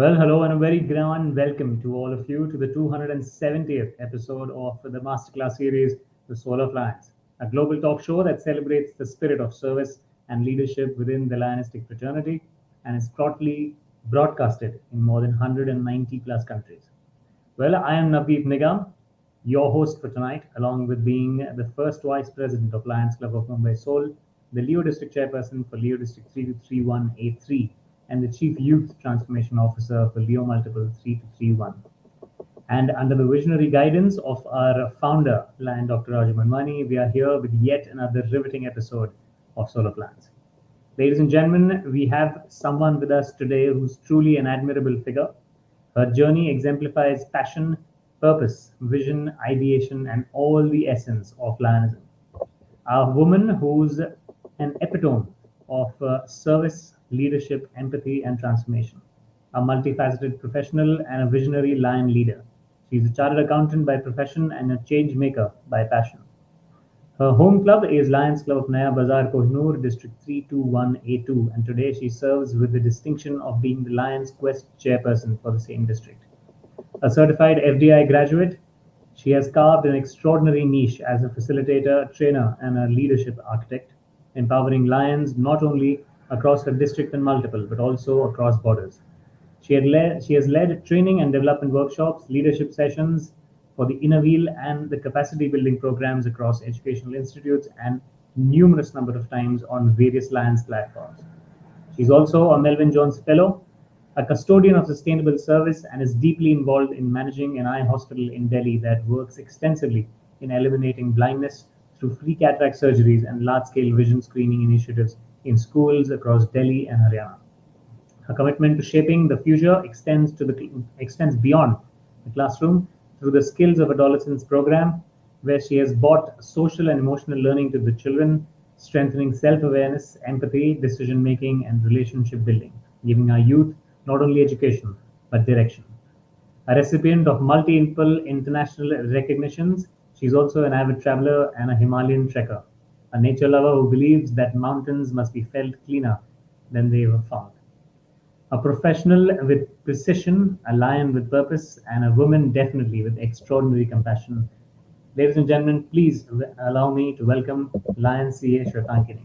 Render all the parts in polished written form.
Well, hello and a very grand welcome to all of you to the 270th episode of the Masterclass series, The Soul of Lions, a global talk show that celebrates the spirit of service and leadership within the Lionistic fraternity and is proudly broadcasted in more than 190 plus countries. Well, I am Navdeep Nigam, your host for tonight, along with being the first Vice President of Lions Club of Mumbai Soul, the Leo District Chairperson for Leo District 323183, and the Chief Youth Transformation Officer for Leo Multiple 3231. And under the visionary guidance of our founder, Lion Dr. Raju Manwani, we are here with yet another riveting episode of Solar Plans. Ladies and gentlemen, we have someone with us today who's truly an admirable figure. Her journey exemplifies passion, purpose, vision, ideation, and all the essence of Lionism. A woman who's an epitome of service, leadership, empathy, and transformation. A multifaceted professional and a visionary Lion leader. She's a chartered accountant by profession and a change maker by passion. Her home club is Lions Club of Naya Bazar, Kohinoor, District 321A2, and today she serves with the distinction of being the Lions Quest chairperson for the same district. A certified FDI graduate, she has carved an extraordinary niche as a facilitator, trainer, and a leadership architect, empowering Lions not only across her district and multiple, but also across borders. She has led training and development workshops, leadership sessions for the Inner Wheel and the capacity building programs across educational institutes and numerous number of times on various Lions platforms. She's also a Melvin Jones Fellow, a custodian of sustainable service, and is deeply involved in managing an eye hospital in Delhi that works extensively in eliminating blindness through free cataract surgeries and large-scale vision screening initiatives in schools across Delhi and Haryana. Her commitment to shaping the future extends beyond the classroom through the Skills of Adolescence program, where she has brought social and emotional learning to the children, strengthening self-awareness, empathy, decision-making, and relationship building, giving our youth not only education, but direction. A recipient of multiple international recognitions, she is also an avid traveler and a Himalayan trekker, a nature lover who believes that mountains must be felt cleaner than they were found. A professional with precision, a lion with purpose, and a woman definitely with extraordinary compassion. Ladies and gentlemen, please allow me to welcome Lion CA Shwetankini.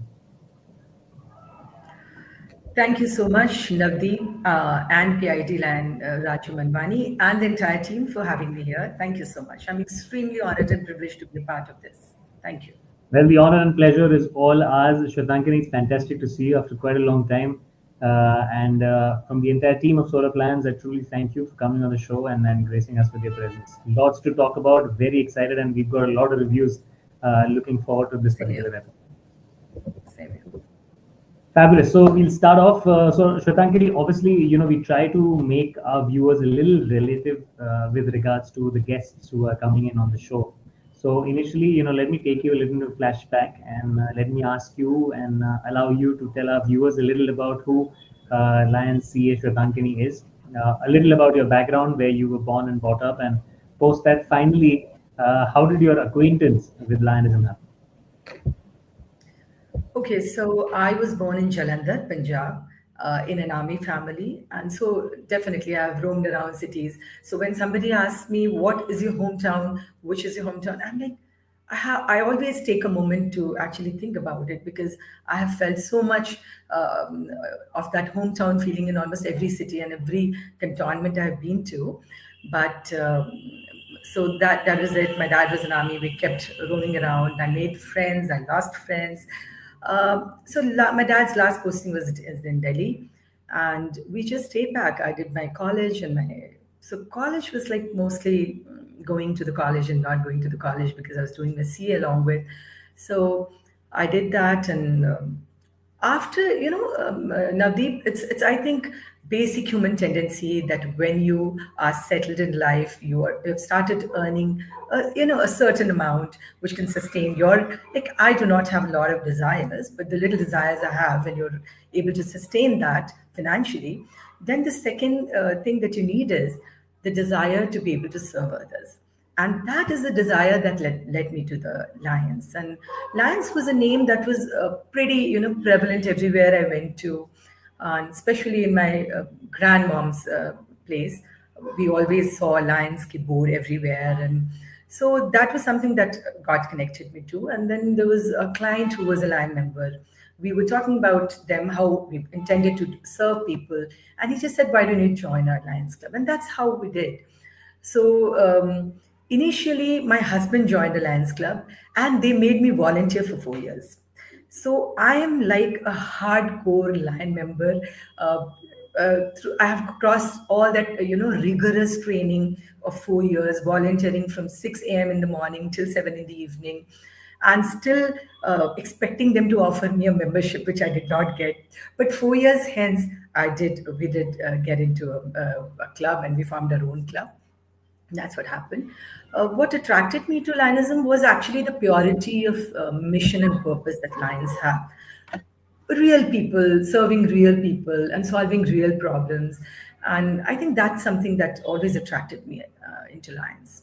Thank you so much, Navdeep and PIT Lion Raju Manwani and the entire team for having me here. Thank you so much. I'm extremely honored and privileged to be a part of this. Thank you. Well, the honor and pleasure is all ours. Shwetankini, it's fantastic to see you after quite a long time. And from the entire team of Solar Plans, I truly thank you for coming on the show and gracing us with your presence. Lots to talk about, very excited, and we've got a lot of reviews looking forward to this particular episode. Same here. Fabulous. So we'll start off. So Shwetankini, obviously, we try to make our viewers a little relative with regards to the guests who are coming in on the show. So initially, let me take you a little flashback and let me ask you and allow you to tell our viewers a little about who Lion CA Shwetankini is, a little about your background, where you were born and brought up, and post that, finally, how did your acquaintance with Lionism happen? Okay, so I was born in Jalandhar, Punjab, in an army family. And so definitely I've roamed around cities. So when somebody asks me, what is your hometown? Which is your hometown? I'm like, I always take a moment to actually think about it because I have felt so much of that hometown feeling in almost every city and every cantonment I've been to. But so that was it. My dad was in army. We kept roaming around. I made friends. I lost friends. My dad's last posting was in Delhi, and we just stayed back. I did my college so college was like mostly going to the college and not going to the college because I was doing a CA along with. So I did that, and after Navdeep, it's I think basic human tendency that when you are settled in life, you've started earning a certain amount which can sustain your, like, I do not have a lot of desires, but the little desires I have, when you're able to sustain that financially, then the second thing that you need is the desire to be able to serve others. And that is the desire that led me to the Lions. And Lions was a name that was pretty, prevalent everywhere I went to, and especially in my grandmom's place. We always saw lions ki board everywhere, and so that was something that got connected me to. And then there was a client who was a lion member. We were talking about them, how we intended to serve people, and he just said, "Why don't you join our Lions Club?" And that's how we did. So initially, my husband joined the Lions Club, and they made me volunteer for 4 years. So I am like a hardcore Lion member. I have crossed all that rigorous training of 4 years, volunteering from 6 a.m. in the morning till 7 in the evening, and still expecting them to offer me a membership, which I did not get. But 4 years hence, we did get into a club, and we formed our own club. That's what happened. What attracted me to Lionism was actually the purity of mission and purpose that Lions have. Real people serving real people and solving real problems. And I think that's something that always attracted me into Lions.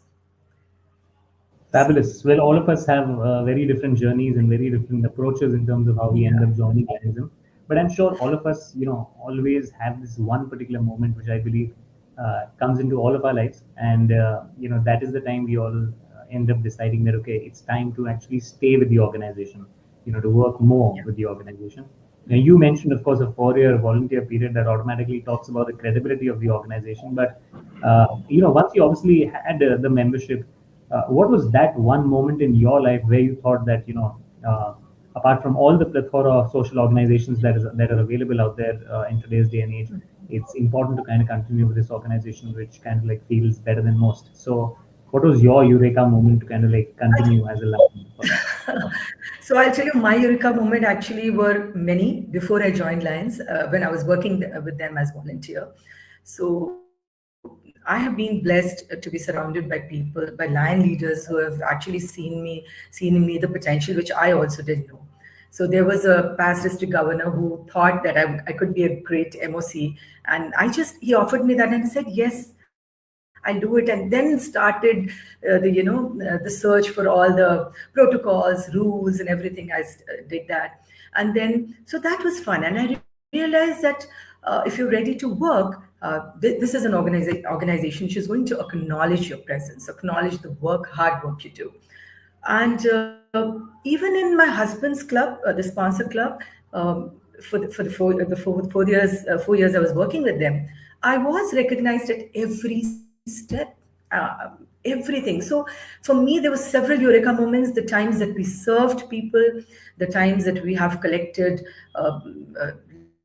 Fabulous. Well, all of us have very different journeys and very different approaches in terms of how we end Yeah. up joining Jainism. But I'm sure all of us, always have this one particular moment which I believe comes into all of our lives, and that is the time we all end up deciding that okay, it's time to actually stay with the organization, to work more Yeah. with the organization. Now, you mentioned, of course, a 4-year volunteer period that automatically talks about the credibility of the organization. But once you obviously had the membership, what was that one moment in your life where you thought that apart from all the plethora of social organizations that are available out there in today's day and age, it's important to kind of continue with this organization which kind of like feels better than most. So, what was your eureka moment to kind of like continue as a lion for that? So I'll tell you, my Eureka moment actually were many before I joined Lions, when I was working with them as volunteer. So I have been blessed to be surrounded by people, by Lion leaders who have actually seen in me the potential which I also didn't know. So there was a past district governor who thought that I could be a great MOC, and he offered me that, and I said yes, I'll do it, and then started the search for all the protocols, rules, and everything. Did that, and then so that was fun, and I realized that if you're ready to work, this is an organization which is going to acknowledge your presence, acknowledge the hard work you do. And even in my husband's club, the sponsor club, for 4 years, 4 years I was working with them, I was recognized at every step, everything. So for me, there were several Eureka moments. The times that we served people, the times that we have collected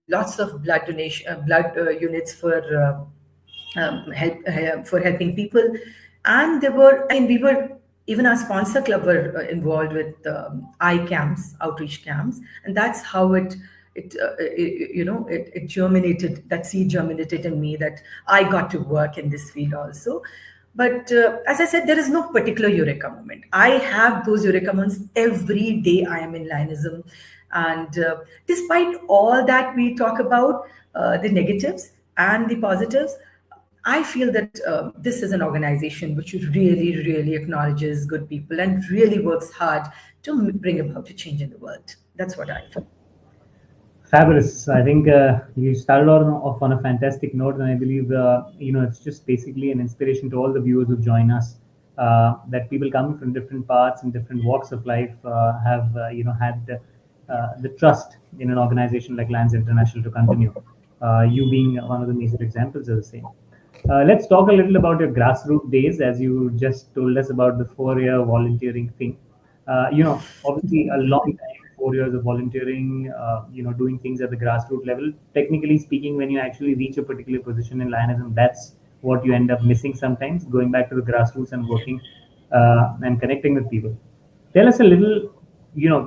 lots of blood donation, units for helping people. And there were, I mean, we were, even our sponsor club were involved with I camps, outreach camps, and that's how it germinated. That seed germinated in me that I got to work in this field also. But as I said, there is no particular eureka moment. I have those eureka moments every day I am in Lionism. And despite all that we talk about, the negatives and the positives, I feel that this is an organization which really, really acknowledges good people and really works hard to bring about a change in the world. That's what I feel. Fabulous. I think you started off on a fantastic note, and I believe it's just basically an inspiration to all the viewers who join us. That people coming from different parts and different walks of life have had the trust in an organization like Lions International to continue. You being one of the major examples of the same. Let's talk a little about your grassroots days, as you just told us about the 4-year volunteering thing. Obviously, a long time, 4 years of volunteering, doing things at the grassroots level. Technically speaking, when you actually reach a particular position in Lionism, that's what you end up missing sometimes, going back to the grassroots and working and connecting with people. Tell us a little,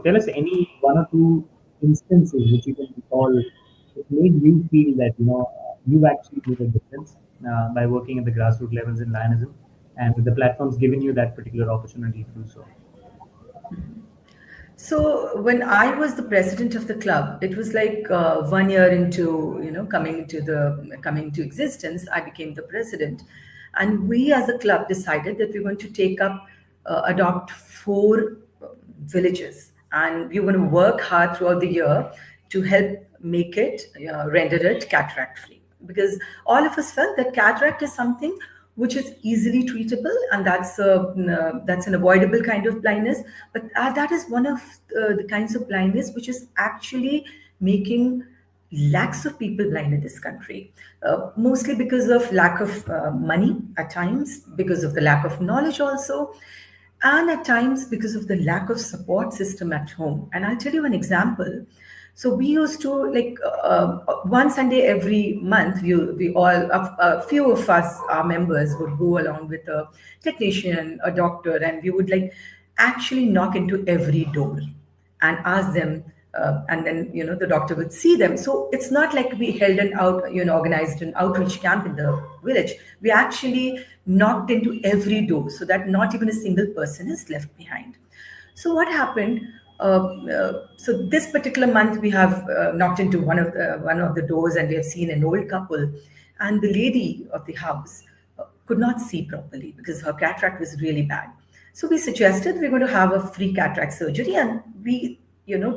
tell us any one or two instances which you can recall that made you feel that, you've actually made a difference by working at the grassroots levels in Lionism, and the platform's given you that particular opportunity to do so. So when I was the president of the club, it was like 1 year into coming into existence, I became the president, and we as a club decided that we're going to adopt 4 villages, and we're going to work hard throughout the year to help make it render it cataract free. because all of us felt that cataract is something which is easily treatable, and that's an avoidable kind of blindness. But that is one of the kinds of blindness which is actually making lakhs of people blind in this country, mostly because of lack of money at times, because of the lack of knowledge also, and at times because of the lack of support system at home. And I'll tell you an example. So we used to like one Sunday every month. We all a few of us, our members, would go along with a technician, a doctor, and we would like actually knock into every door and ask them. And then the doctor would see them. So it's not like we held an out organized an outreach camp in the village. We actually knocked into every door so that not even a single person is left behind. So what happened? So this particular month we have knocked into one of the doors, and we have seen an old couple, and the lady of the house could not see properly because her cataract was really bad. So we suggested we're going to have a free cataract surgery, and we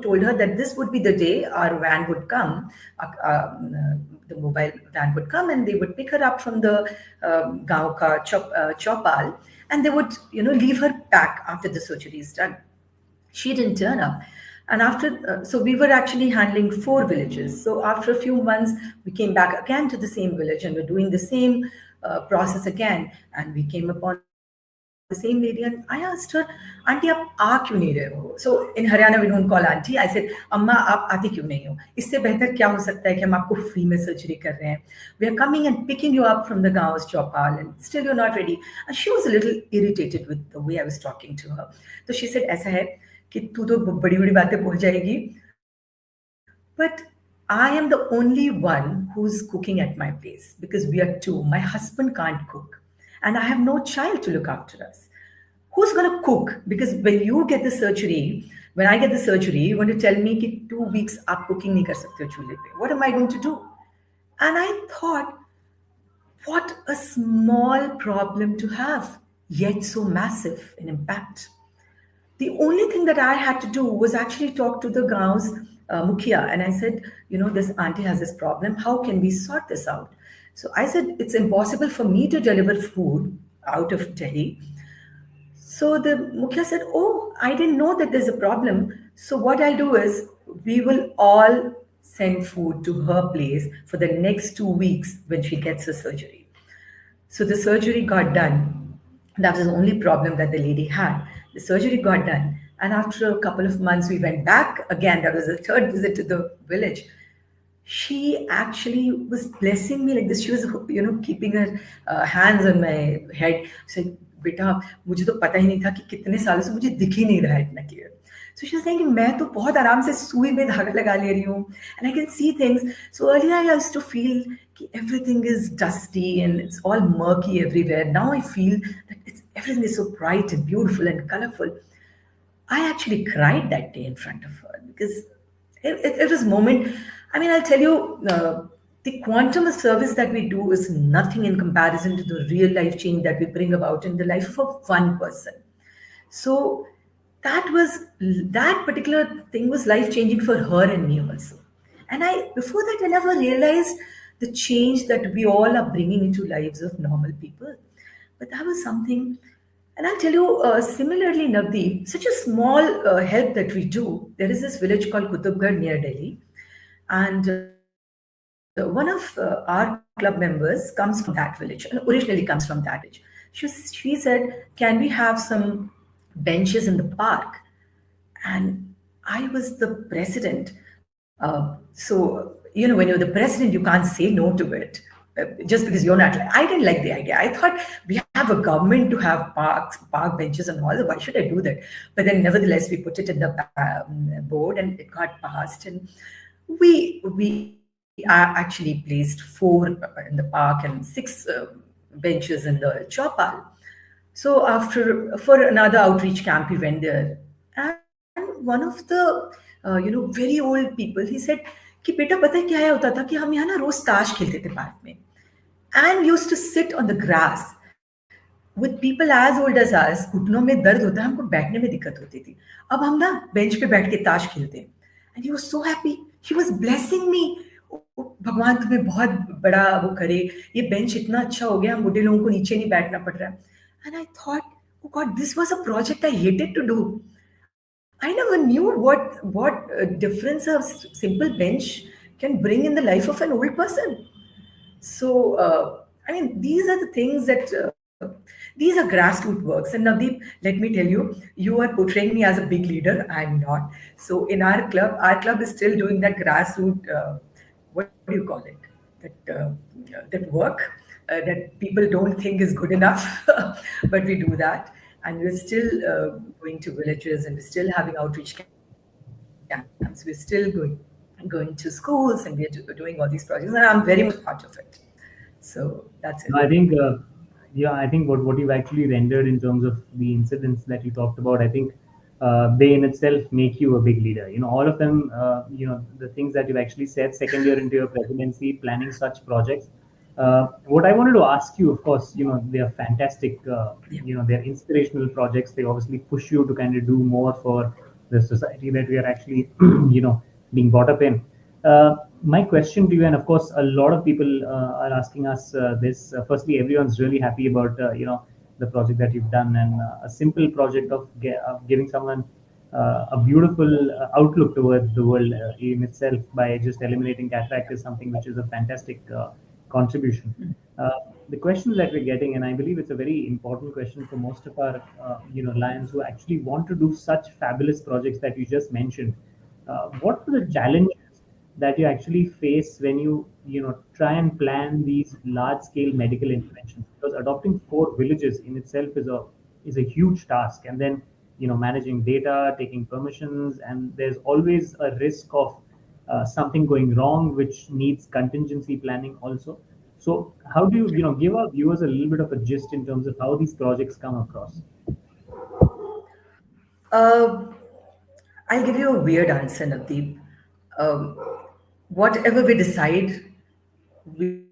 told her that this would be the day our van would come, the mobile van would come, and they would pick her up from the gaon ka chopal, and they would leave her back after the surgery is done. She didn't turn up. And so we were actually handling 4 villages. So after a few months, we came back again to the same village, and we're doing the same process again. And we came upon the same lady, and I asked her, "Auntie, आप आ क्यों नहीं रहे हो?" So in Haryana we don't call auntie. I said, "अम्मा आप आती क्यों नहीं हो? इससे बेहतर क्या हो सकता है कि हम आपको फ्री में सर्जरी कर रहे हैं? We are coming and picking you up from the gaon's chopal, and still you're not ready." And she was a little irritated with the way I was talking to her. So she said, "ऐसा है कि तू तो बड़ी बड़ी बातें बोल जाएगी, but I am the only one who's cooking at my place because we are 2. My husband can't cook, and I have no child to look after us. Who's going to cook? Because when you get the surgery, when I get the surgery, you're going to tell me कि 2 weeks आप cooking नहीं कर सकते हो चूल्हे पे. What am I going to do?" And I thought, what a small problem to have, yet so massive in impact. The only thing that I had to do was actually talk to the gaon's mukhia, and I said, this auntie has this problem. How can we sort this out? So I said, it's impossible for me to deliver food out of Delhi. So the mukhia said, "Oh, I didn't know that there's a problem. So what I'll do is we will all send food to her place for the next 2 weeks when she gets her surgery." So the surgery got done. That was the only problem that the lady had. The surgery got done. And after a couple of months, we went back again. That was the 3rd visit to the village. She actually was blessing me like this. She was, keeping her hands on my head. So, "बेटा, मुझे तो पता ही नहीं था कि कितने सालों से मुझे दिख ही नहीं रहा है इतना clear." So she was saying कि मैं तो बहुत आराम से सुई में धागा लगा ले रही हूँ, and I can see things. So earlier I used to feel कि everything is dusty and it's all murky everywhere. Now I feel that everything is so bright and beautiful and colorful. I actually cried that day in front of her because it was a moment. I mean, I'll tell you, the quantum of service that we do is nothing in comparison to the real life change that we bring about in the life of one person. So that particular thing was life changing for her and me also. And before that, I never realized the change that we all are bringing into lives of normal people. But that was something. And I'll tell you, similarly, Navdeep, such a small help that we do. There is this village called Kutubgarh near Delhi. And one of our club members comes from that village, and originally comes from that village. She said, "Can we have some benches in the park?" And I was the president. So, when you're the president, you can't say no to it. Just because you're not like, I didn't like the idea. I thought we have a government to have park benches and all. Why should I do that? But then nevertheless, we put it in the board, and it got passed. And we actually placed 4 in the park and 6 benches in the chopal. So for another outreach camp, we went there, and one of the very old people, he said कि बेटा पता है क्या होता था कि हम यहाँ ना रोज ताश खेलते थे पार्क में, and we used to sit on the grass with people as old as us. घुटनों में दर्द होता है, हमको बैठने में दिक्कत होती थी. अब हम ना बेंच पे बैठ के ताश खेलते हैं. And he was so happy. He was blessing me. भगवान तुम्हें बहुत बड़ा वो करे, ये बेंच इतना अच्छा हो गया, हम बुढ़े लोगों को नीचे नहीं बैठना पड़ रहा है. And I thought, oh God, this was a project I hated to do. I never knew what difference a simple bench can bring in the life of an old person. So, I mean, these are the things that these are grassroots works. And Navdeep, let me tell you, you are portraying me as a big leader. I'm not. So, in our club is still doing that grassroots. What do you call it? That work that people don't think is good enough, but we do that, and we're still going to villages, and we're still having outreach camps. We're still going to schools, and we're doing all these projects, and I'm very much a part of it. So that's it. No, I think, yeah, I think what you've actually rendered in terms of the incidents that you talked about, I think they in itself make you a big leader. All of them, the things that you've actually said, second year into your presidency, planning such projects. What I wanted to ask you, of course, they are fantastic. They're inspirational projects. They obviously push you to kind of do more for the society that we are actually, being brought up in. My question to you, and of course, a lot of people are asking us this. Firstly, everyone's really happy about the project that you've done, and a simple project of giving someone a beautiful outlook towards the world in itself by just eliminating cataract is something which is a fantastic contribution. Uh, the questions that we're getting, and I believe it's a very important question for most of our lions who actually want to do such fabulous projects that you just mentioned. What are the challenges that you actually face when you try and plan these large scale medical interventions? Because adopting 4 villages in itself is a huge task, and then managing data, taking permissions, and there's always a risk of something going wrong which needs contingency planning also. So how do you give our viewers a little bit of a gist in terms of how these projects come across? Uh, I'll give you a weird answer, Navdeep. Um, Whatever we decide, we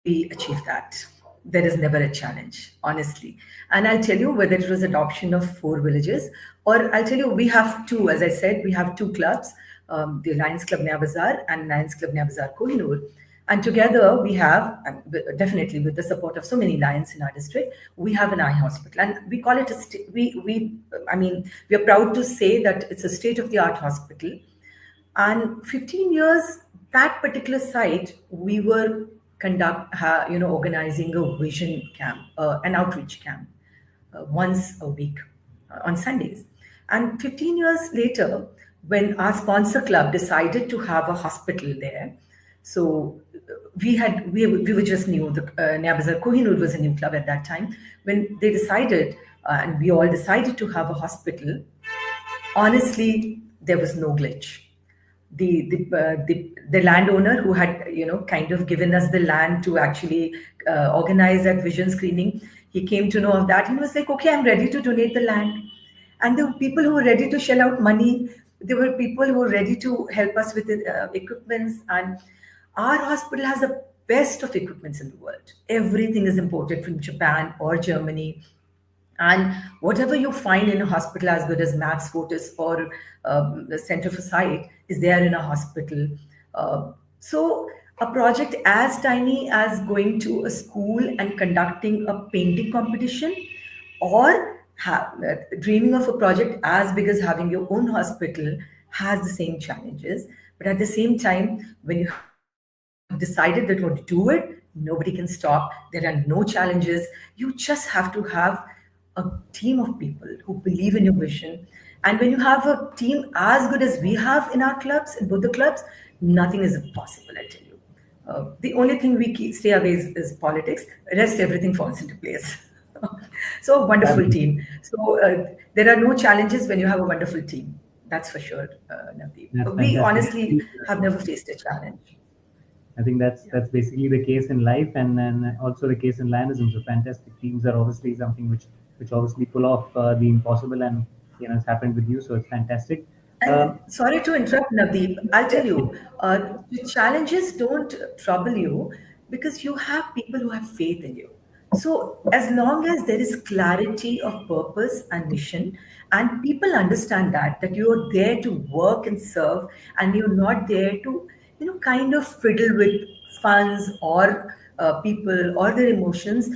achieve that. There is never a challenge, honestly. And I'll tell you whether it was adoption of 4 villages, or I'll tell you we have two, as I said, we have two clubs, the Lions Club Naya Bazaar and Lions Club Naya Bazaar Kohinoor. And together we have, and definitely with the support of so many lions in our district, we have an eye hospital, and we call it a I mean, we are proud to say that it's a state of the art hospital. And 15 years, that particular site, we were organizing a vision camp, an outreach camp, once a week on Sundays. And 15 years later, when our sponsor club decided to have a hospital there, so we were just new. The Naya Bazaar Kohinoor was a new club at that time. When they decided, and we all decided to have a hospital, honestly, there was no glitch. The landowner who had kind of given us the land to actually organize that vision screening, he came to know of that, and was like, okay, I'm ready to donate the land. And there were people who were ready to shell out money. There were people who were ready to help us with the equipments. And our hospital has the best of equipments in the world. Everything is imported from Japan or Germany, and whatever you find in a hospital, as good as Max Fortis or the Center for Sight, is there in a hospital. So, a project as tiny as going to a school and conducting a painting competition, or dreaming of a project as big as having your own hospital, has the same challenges. But at the same time, when you have decided that you want to do it, nobody can stop. There are no challenges. You just have to have a team of people who believe in your vision. And when you have a team as good as we have in our clubs, in both the clubs, nothing is impossible, I tell you. The only thing we stay away is politics. Rest, everything falls into place. So, a wonderful Fabulous. team. So, there are no challenges when you have a wonderful team. That's for sure, Navdeep. That's We fantastic. honestly have never faced a challenge. I think that's Yeah. that's basically the case in life, and then also the case in Lionism. So fantastic teams are obviously something which obviously pull off the impossible, and it's happened with you, so it's fantastic. And Um, sorry to interrupt, Navdeep. I'll tell yes, yes, you, the challenges don't trouble you because you have people who have faith in you. So, as long as there is clarity of purpose and mission, and people understand that you're there to work and serve, and you're not there to, kind of fiddle with funds or people or their emotions,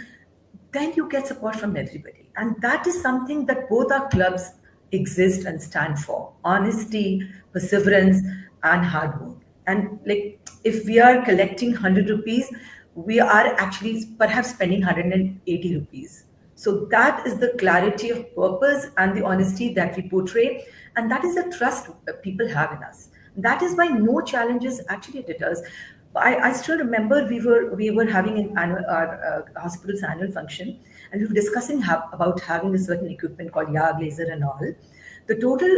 then you get support from everybody. And that is something that both our clubs exist and stand for: honesty, perseverance, and hard work. And like, if we are collecting 100 rupees, we are actually perhaps spending 180 rupees. So that is the clarity of purpose and the honesty that we portray, and that is the trust people have in us. That is why no challenges actually deters. I still remember we were having our hospital's annual function, and we were discussing about having a certain equipment called Yag laser and all. The total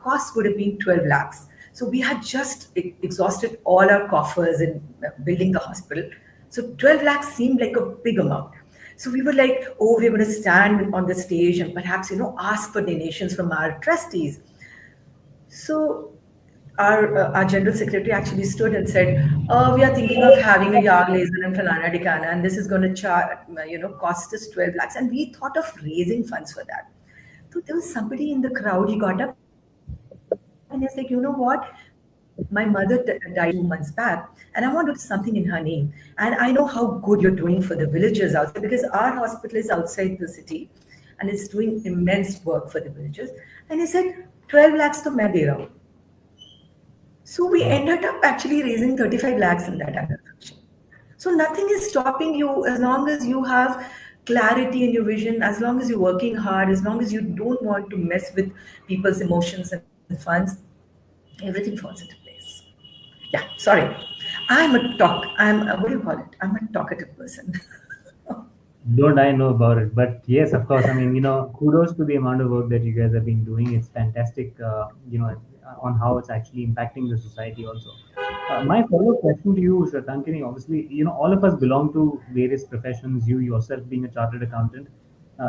cost would have been 12 lakhs. So we had just exhausted all our coffers in building the hospital. So 12 lakhs seemed like a big amount. So we were like, oh, we're going to stand on the stage and perhaps, ask for donations from our trustees. So our general secretary actually stood and said, "We are thinking of having a yard laser in Falana Dikana, and this is going to cost us 12 lakhs." And we thought of raising funds for that. So there was somebody in the crowd. He got up and he's like, "You know what? My mother died 2 months back, and I want to do something in her name. And I know how good you're doing for the villagers outside, because our hospital is outside the city, and it's doing immense work for the villagers." And he said, 12 lakhs to main de raha hu. So we Wow. ended up actually raising 35 lakhs in that annual function. So nothing is stopping you as long as you have clarity in your vision, as long as you're working hard, as long as you don't want to mess with people's emotions and funds, everything falls into place. Yeah, sorry. I'm, what do you call it? I'm a talkative person. Don't I know about it? But yes, of course. I mean, kudos to the amount of work that you guys have been doing. It's fantastic, on how it's actually impacting the society also. My follow-up question to you, Shwetankini, obviously, all of us belong to various professions. You yourself being a chartered accountant,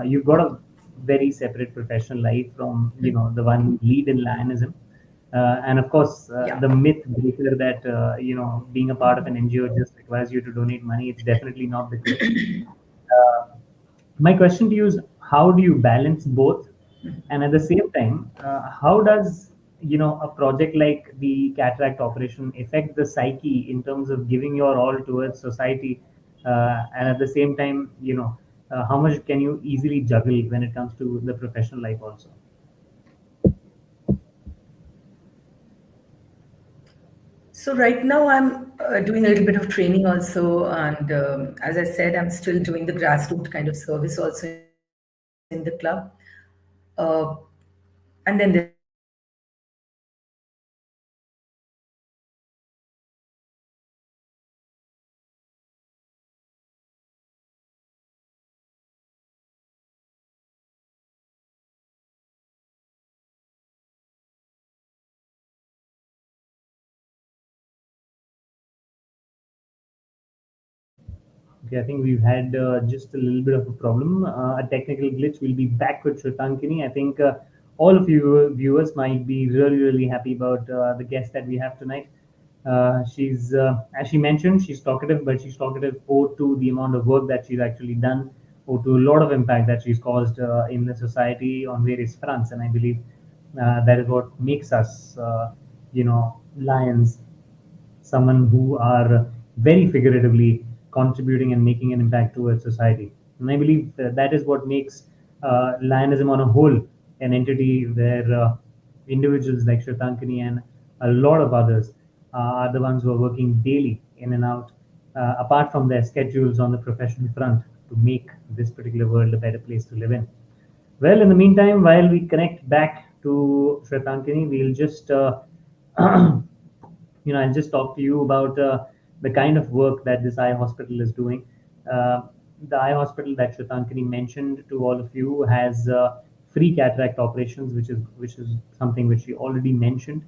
you've got a very separate professional life from, the one you lead in Lionism. And of course, Yeah. the myth breaker that, being a part of an NGO just requires you to donate money, it's definitely not the case. Uh, my question to you is, how do you balance both? And at the same time, how does a project like the cataract operation affect the psyche in terms of giving your all towards society, and at the same time, how much can you easily juggle when it comes to the professional life also? So right now I'm doing a little bit of training also, and as I said, I'm still doing the grassroots kind of service also in the club. Uh, and then there's the project that I'm doing with the hospital. So Okay, I think we've had just a little bit of a problem, a technical glitch. We'll be back with Shwetankini. I think all of you viewers might be really, really happy about the guest that we have tonight. She's, as she mentioned, she's talkative, but she's talkative owed to the amount of work that she's actually done, or to a lot of impact that she's caused in the society on various fronts. And I believe that is what makes us, lions, someone who are very figuratively contributing and making an impact towards society. And I believe that is what makes Lionism on a whole an entity where individuals like Shwetankini and a lot of others are the ones who are working daily in and out, apart from their schedules on the professional front, to make this particular world a better place to live in. Well, in the meantime, while we connect back to Shwetankini, we'll just I'll just talk to you about the kind of work that this eye hospital is doing. Uh, the eye hospital that Shwetankini mentioned to all of you has free cataract operations, which is something which she already mentioned.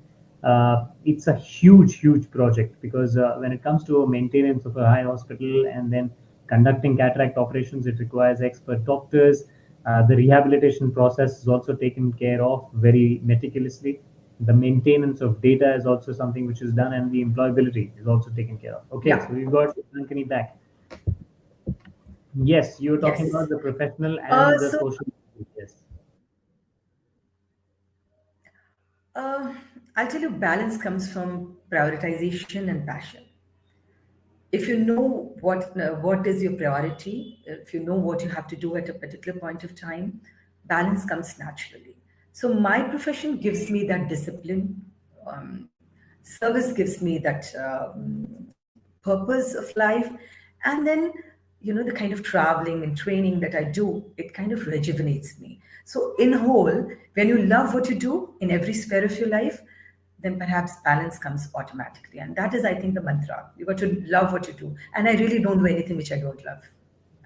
It's a huge, huge project because when it comes to maintenance of a eye hospital and then conducting cataract operations, it requires expert doctors. The rehabilitation process is also taken care of very meticulously. The maintenance of data is also something which is done, and the employability is also taken care of. Okay, yeah, so we've got Ankini back. Yes, you were talking yes. about the professional and the So social. Yes. I'll tell you, balance comes from prioritization and passion. If you know what is your priority, if you know what you have to do at a particular point of time, balance comes naturally. So my profession gives me that discipline. Um, Service gives me that purpose of life, and then the kind of traveling and training that I do, it kind of rejuvenates me. So in whole, when you love what you do in every sphere of your life, then perhaps balance comes automatically. And that is, I think, the mantra. You got to love what you do. And I really don't do anything which I don't love.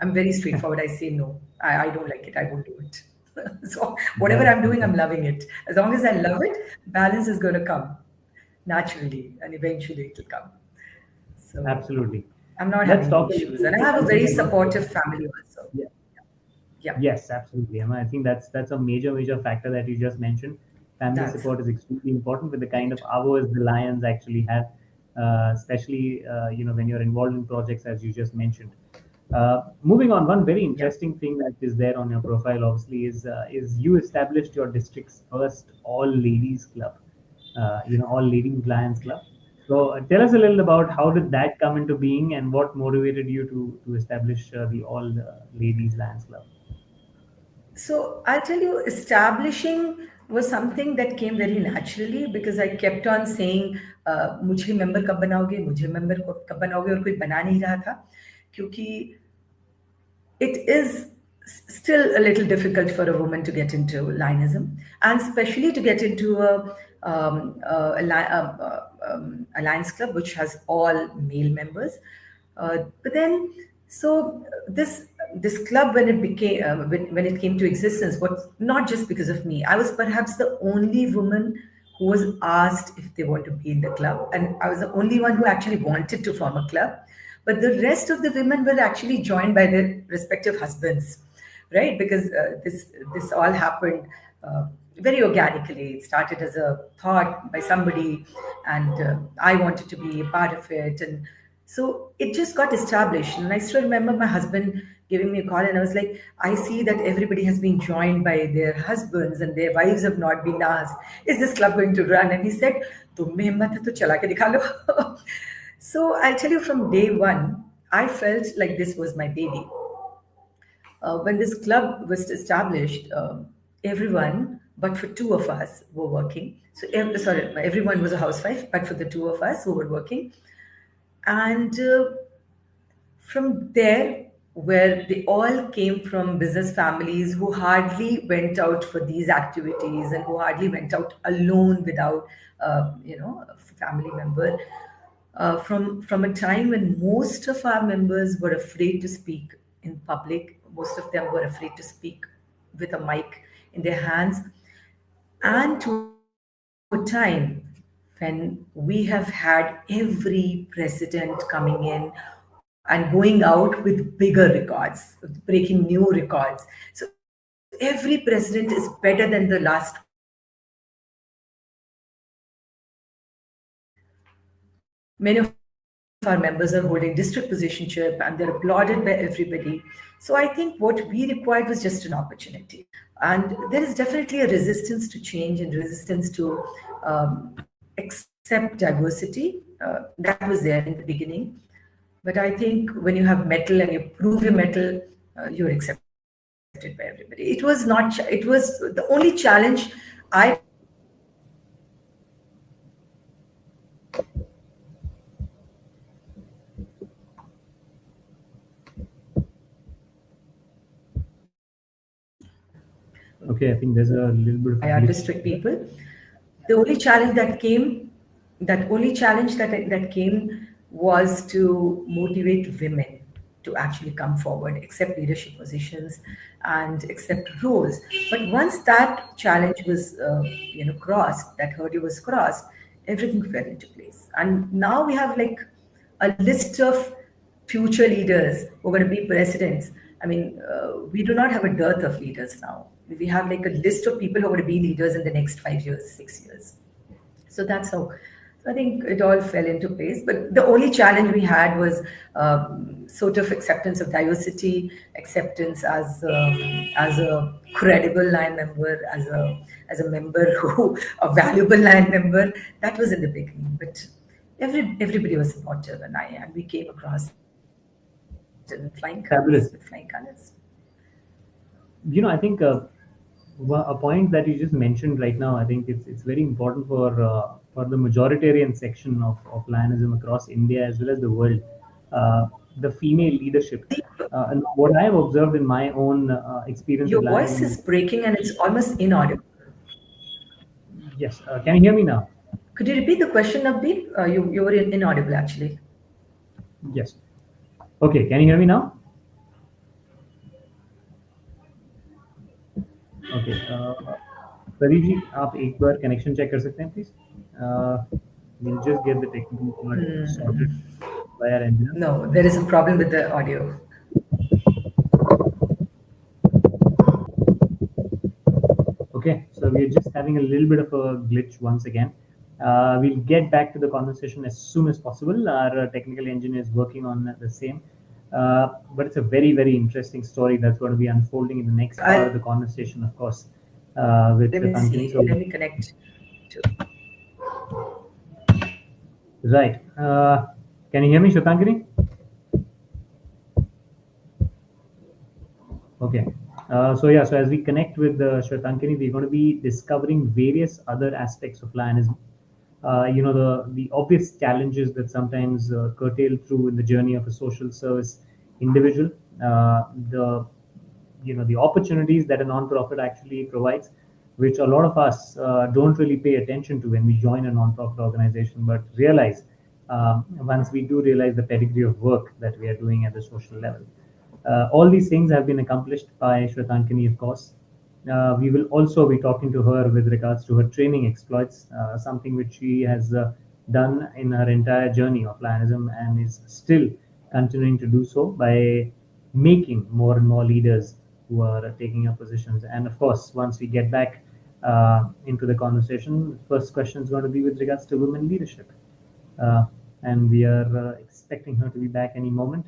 I'm very straightforward. I say no. I don't like it. I won't do it. So whatever That's I'm doing, I'm fantastic. loving it. As long as I love it, balance is going to come naturally and eventually it will come. So Absolutely. I'm not Let's having any talk a issues. little And I bit have a something very that you said. supportive family also. Yeah. Yeah, Yes, absolutely. And I think that's a major factor that you just mentioned. Family that's support is extremely important with the kind of hours the Lions actually have, especially when you're involved in projects as you just mentioned. Moving on, one very yeah. interesting thing that is there on your profile, obviously, is you established your district's first all ladies club, all ladies Lions club. So tell us a little about how did that come into being and what motivated you to establish the all ladies Lions club. So I'll tell you, establishing was something that came very naturally because I kept on saying, मुझे member कब बनाओगे, मुझे member कब बनाओगे, और कोई बना नहीं रहा था, क्योंकि it is still a little difficult for a woman to get into Lionism, and especially to get into a Lions Club which has all male members. But then, so this club, when it became when it came to existence, was not just because of me. I was perhaps the only woman who was asked if they want to be in the club, and I was the only one who actually wanted to form a club. But the rest of the women were actually joined by their respective husbands, right? Because this all happened very organically. It started as a thought by somebody, and I wanted to be a part of it, and so it just got established. And I still remember my husband giving me a call, and I was like, I see that everybody has been joined by their husbands and their wives have not been asked. Is this club going to run? And he said, "तुम में हिम्मत है तो चला के दिखा लो." So I'll tell you, from day one, I felt like this was my baby. When this club was established, everyone but for two of us were working. So, sorry, everyone was a housewife, but for the two of us who were working. And from there, where they all came from business families who hardly went out for these activities and who hardly went out alone without, a family member. From a time when most of our members were afraid to speak in public, most of them were afraid to speak with a mic in their hands, and to a time when we have had every president coming in and going out with bigger records, breaking new records. So every president is better than the last one. Many of our members are holding district positionship and they're applauded by everybody. So I think what we required was just an opportunity. And there is definitely a resistance to change and resistance to accept diversity. That was there in the beginning. But I think when you have metal and you prove your metal, you're accepted by everybody. So that's how you're accepted by everybody. It was not. It was the only challenge I perceived was the only challenge I perceived was that Okay, I think there's a little bit of a by our glitch district there. people. The only challenge that came, that only challenge that came was to motivate women to actually come forward, accept leadership positions, and accept roles. But once that challenge was, crossed, that hurdle was crossed, everything fell into place. And now we have like a list of future leaders who are going to be presidents. I mean, we do not have a dearth of leaders now. We have like a list of people who are going to be leaders in the next 5 years, 6 years. So that's how. So I think it all fell into place. But the only challenge we had was sort of acceptance of diversity, acceptance as a credible line member, as a member who a valuable line member. That was in the beginning, but everybody was supportive, and we came across it in flying colors with flying colors. Fabulous. I think a point that you just mentioned right now, I think it's very important for the majoritarian section of Lionism across India as well as the world. The female leadership. And what I have observed in my own experience with Your voice Lionism. is breaking and it's almost inaudible. Yes, can you hear me now? Could you repeat the question, Navdeep? You were inaudible actually. Yes. Okay, can you hear me now? Okay Pradeep ji आप एक बार connection check कर सकते हैं please we'll just get the technical part sorted by our engineer. No, there is a problem with the audio. Okay, so we're just having a little bit of a glitch once again. We'll get back to the conversation as soon as possible. Our technical engineer is working on the same. But it's a very, very interesting story that's going to be unfolding in the next part of the conversation, of course, with Let me Shwetankini. see. So, Let me connect to. right. Can you hear me, Shwetankini? Okay. So as we connect with Shwetankini, we're going to be discovering various other aspects of Lionism. The obvious challenges that sometimes curtail through in the journey of a social service individual, the the opportunities that a non-profit actually provides, which a lot of us don't really pay attention to when we join a non-profit organization, but realize once we do realize the pedigree of work that we are doing at the social level. All these things have been accomplished by Shwetankini, of course. We will also be talking to her with regards to her training exploits, something which she has done in her entire journey of Lionism and is still continuing to do so by making more and more leaders who are taking up positions. And of course, once we get back into the conversation, the first question is going to be with regards to women leadership. Uh, and we are expecting her to be back any moment.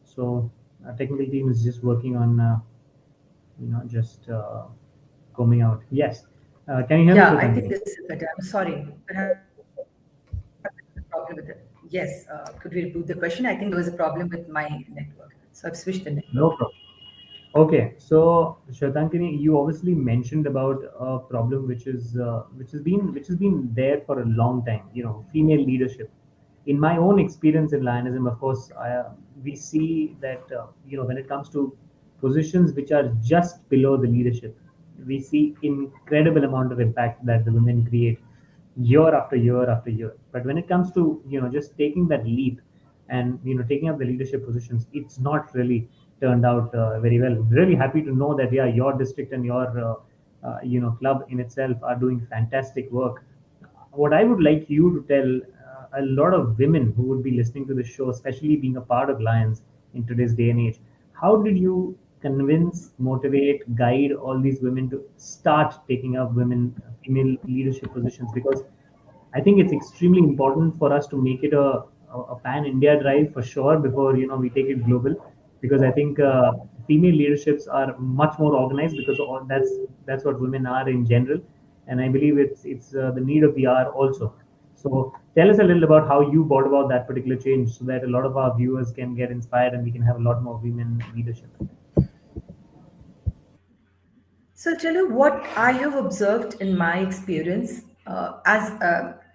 So our technical team is just working on, just combing out. Yes. Can you hear me, Yeah, I think Shwetankini? this is better. I'm sorry. Perhaps there's a problem with it. Yes. Could we repeat the question? I think there was a problem with my network. So I've switched the network. No problem. Okay, so Shwetankini, you obviously mentioned about a problem which has been there for a long time. Female leadership. In my own experience in Lionism, of course, we see that when it comes to positions which are just below the leadership, we see incredible amount of impact that the women create year after year after year. But when it comes to just taking that leap and taking up the leadership positions, it's not really turned out very well. Really happy to know that your district and your club in itself are doing fantastic work. What I would like you to tell a lot of women who would be listening to the show, especially being a part of Lions in today's day and age, how did you convince, motivate, guide all these women to start taking up female leadership positions? Because I think it's extremely important for us to make it a pan India drive for sure before we take it global. Because I think female leaderships are much more organized because that's what women are in general, and I believe it's the need of the hour also. So tell us a little about how you brought about that particular change, so that a lot of our viewers can get inspired and we can have a lot more women leadership. So I'll tell you what I have observed in my experience as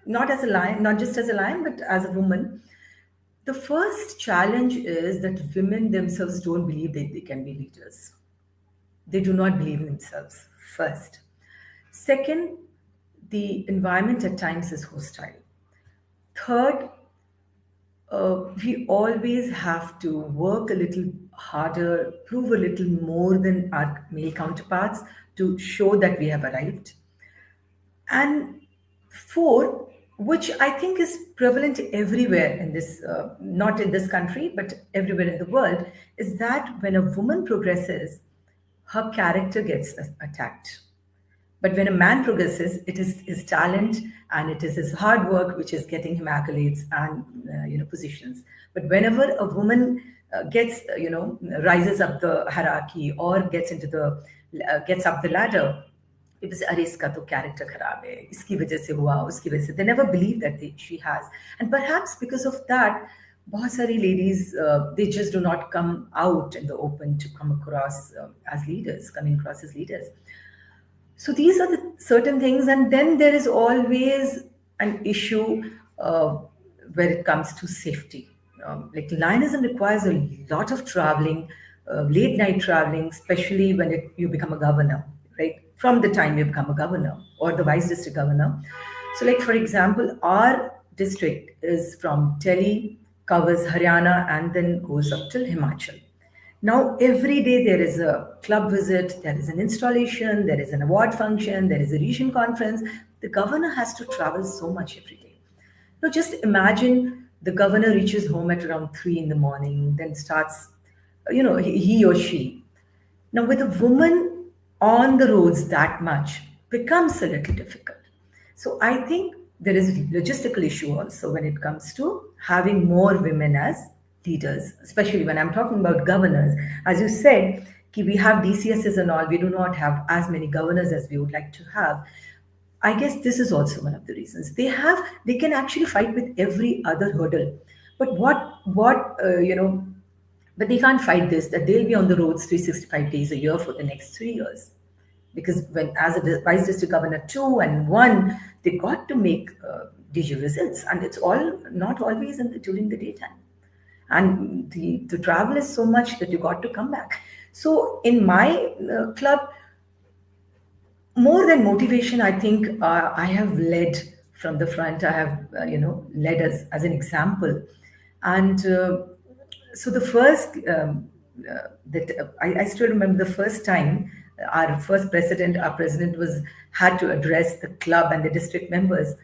not as a lion, not just as a lion, but as a woman. The first challenge is that women themselves don't believe that they can be leaders. They do not believe in themselves, first. Second, the environment at times is hostile. Third, we always have to work a little harder, prove a little more than our male counterparts to show that we have arrived. And fourth, which I think is prevalent everywhere in this, not in this country, but everywhere in the world, is that when a woman progresses, her character gets attacked. But when a man progresses, it is his talent and it is his hard work which is getting him accolades and positions. But whenever a woman gets rises up the hierarchy or gets up the ladder, it was अरे इसका तो character खराब है इसकी वजह से हुआ उसकी वजह से they never believe that she has, and perhaps because of that बहुत सारी ladies they just do not come out in the open to come across as leaders, coming across as leaders. So these are the certain things, and then there is always an issue where it comes to safety. Like lionism requires a lot of traveling, late night traveling, especially when you become a governor, right? From the time you become a governor or the vice district governor. So, like for example, our district is from Delhi, covers Haryana, and then goes up till Himachal. Now, every day there is a club visit, there is an installation, there is an award function, there is a region conference. The governor has to travel so much every day. Now, just imagine the governor reaches home at around 3 in the morning, then starts, he or she. Now, with a woman on the roads that much becomes a little difficult. So, I think there is a logistical issue also when it comes to having more women as leaders, especially when I'm talking about governors. As you said, we have DCSs and all, we do not have as many governors as we would like to have. I guess this is also one of the reasons. They can actually fight with every other hurdle. But but they can't fight this, that they'll be on the roads 365 days a year for the next 3 years. Because when, as a vice district governor 2 and 1, they got to make DG visits, and it's all not always during the daytime. And the travel is so much that you got to come back. So in my club, more than motivation, I think I have led from the front. I have led as an example, and so the first I still remember the first time our president was had to address the club and the district members.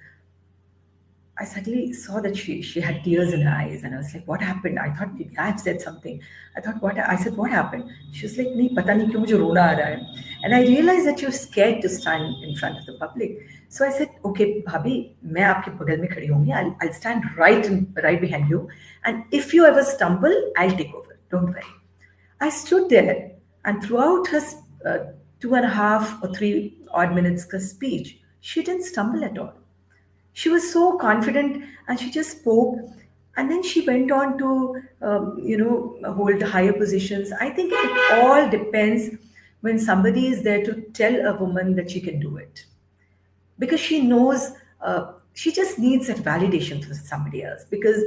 I suddenly saw that she had tears in her eyes, and I was like, "What happened?" I thought maybe I've said something. I thought, "What?" I said, "What happened?" She was like, "नहीं पता नहीं क्यों मुझे रोना आ रहा है." And I realized that you're scared to stand in front of the public. So I said, "Okay, भाभी, मैं आपके बगल में खड़ी होंगी. I'll stand right behind you, and if you ever stumble, I'll take over. Don't worry." I stood there, and throughout her 2.5 or 3 odd minutes speech, she didn't stumble at all. She was so confident, and she just spoke, and then she went on to hold higher positions. I think it all depends when somebody is there to tell a woman that she can do it, because she knows she just needs that validation from somebody else. Because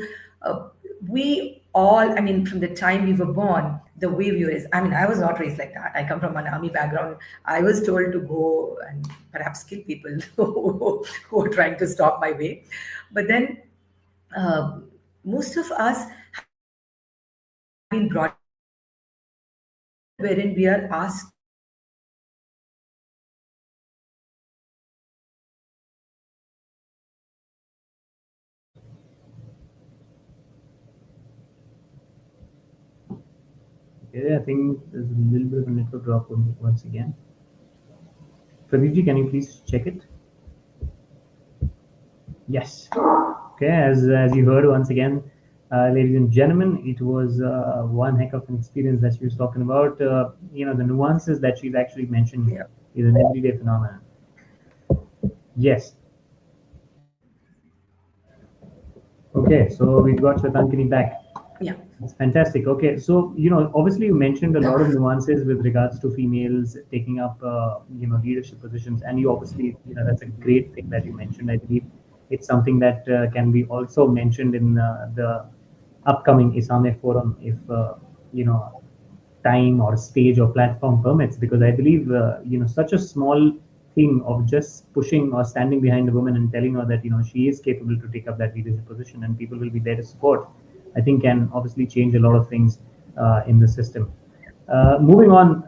we all, I mean, from the time we were born, the way we were raised, I mean, I was not raised like that. I come from an army background. I was told to go and perhaps kill people who were trying to stop my way. But then most of us have been brought wherein we are asked. Okay, I think there's a little bit of a network drop once again. Pradeep, can you please check it? Yes. Okay, as you heard once again, ladies and gentlemen, it was one heck of an experience that she was talking about. The nuances that she's actually mentioned here is an everyday phenomenon. Yes. Okay, so we've got Shwetankini back. Yeah. It's fantastic. Okay, so obviously you mentioned a lot of nuances with regards to females taking up leadership positions, and you obviously that's a great thing that you mentioned. I believe it's something that can be also mentioned in the upcoming Isame forum if time or stage or platform permits, because I believe such a small thing of just pushing or standing behind a woman and telling her that she is capable to take up that leadership position and people will be there to support, I think can obviously change a lot of things in the system. Moving on,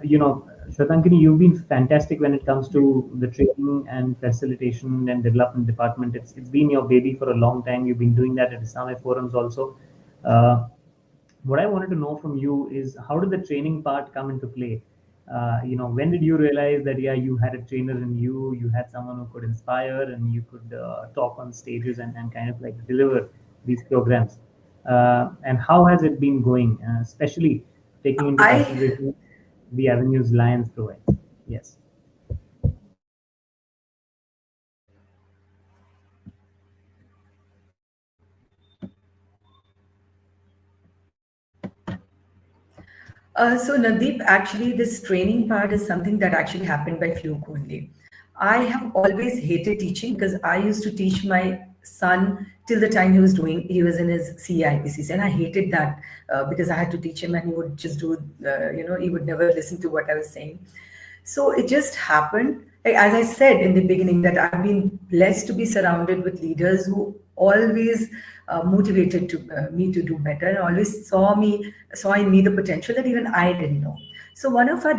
Shwetankini, you've been fantastic when it comes to the training and facilitation and development department. It's been your baby for a long time. You've been doing that at Isame forums also. What I wanted to know from you is, how did the training part come into play? When did you realize that, yeah, you had a trainer in you, you had someone who could inspire, and you could talk on stages and kind of like deliver these programs? And how has it been going, especially taking into I consideration the avenues Lions provides? Yes. So Nadeep, actually, this training part is something that actually happened by fluke only. I have always hated teaching because I used to teach my son till the time he was in his CIPCs, and I hated that because I had to teach him, and he would just do, he would never listen to what I was saying. So it just happened, like, as I said in the beginning, that I've been blessed to be surrounded with leaders who always motivated me to do better, and always saw in me the potential that even I didn't know. So one of our